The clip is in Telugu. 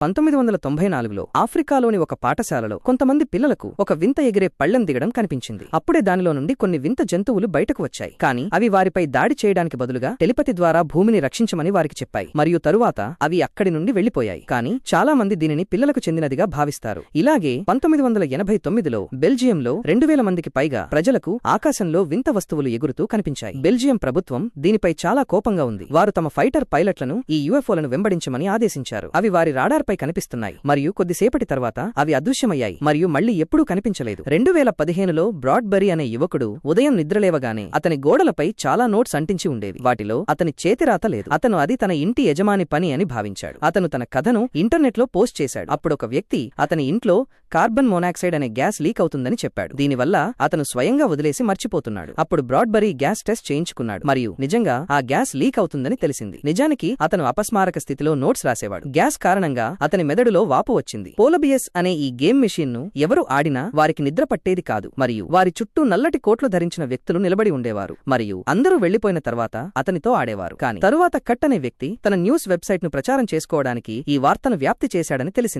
1994లో ఆఫ్రికాలోని ఒక పాఠశాలలో కొంతమంది పిల్లలకు ఒక వింత ఎగిరే పళ్ళెం దిగడం కనిపించింది. అప్పుడే దానిలో నుండి కొన్ని వింత జంతువులు బయటకు వచ్చాయి. కానీ అవి వారిపై దాడి చేయడానికి బదులుగా టెలిపతి ద్వారా భూమిని రక్షించమని వారికి చెప్పాయి. మరియు తరువాత అవి అక్కడి నుండి వెళ్లిపోయాయి. కానీ చాలా మంది దీనిని పిల్లలకు చెందినదిగా భావిస్తారు. ఇలాగే 1989లో బెల్జియంలో 2000 మందికి పైగా ప్రజలకు ఆకాశంలో వింత వస్తువులు ఎగురుతూ కనిపించాయి. బెల్జియం ప్రభుత్వం దీనిపై చాలా కోపంగా ఉంది. వారు తమ ఫైటర్ పైలట్లను ఈ యుఎఫ్ఓలను వెంబడించమని ఆదేశించారు. అవి వారి రాడార్ పై కనిపిస్తున్నాయి మరియు కొద్దిసేపటి తర్వాత అవి అదృశ్యమయ్యాయి మరియు మళ్లీ ఎప్పుడూ కనిపించలేదు. 2015లో బ్రాడ్బరీ అనే యువకుడు ఉదయం నిద్రలేవగానే అతని గోడలపై చాలా నోట్స్ అంటించి ఉండేవి. వాటిలో అతని చేతిరాత లేదు. అతను అది తన ఇంటి యజమాని పని అని భావించాడు. అతను తన కథను ఇంటర్నెట్లో పోస్ట్ చేశాడు. అప్పుడొక వ్యక్తి అతని ఇంట్లో కార్బన్ మోనాక్సైడ్ అనే గ్యాస్ లీక్ అవుతుందని చెప్పాడు. దీనివల్ల అతను స్వయంగా వదిలేసి మర్చిపోతున్నాడు. అప్పుడు బ్రాడ్బరీ గ్యాస్ టెస్ట్ చేయించుకున్నాడు మరియు నిజంగా ఆ గ్యాస్ లీక్ అవుతుందని తెలిసింది. నిజానికి అతను అపస్మారక స్థితిలో నోట్స్ రాసేవాడు. గ్యాస్ కారణంగా అతని మెదడులో వాపు వచ్చింది. పోలబియస్ అనే ఈ గేమ్ మెషిన్ ను ఎవరు ఆడినా వారికి నిద్ర పట్టేది కాదు మరియు వారి చుట్టూ నల్లటి కోట్లు ధరించిన వ్యక్తులు నిలబడి ఉండేవారు మరియు అందరూ వెళ్లిపోయిన తర్వాత అతనితో ఆడేవారు. కానీ తరువాత కట్ అనే వ్యక్తి తన న్యూస్ వెబ్సైట్ ను ప్రచారం చేసుకోవడానికి ఈ వార్తను వ్యాప్తి చేశాడని తెలిసింది.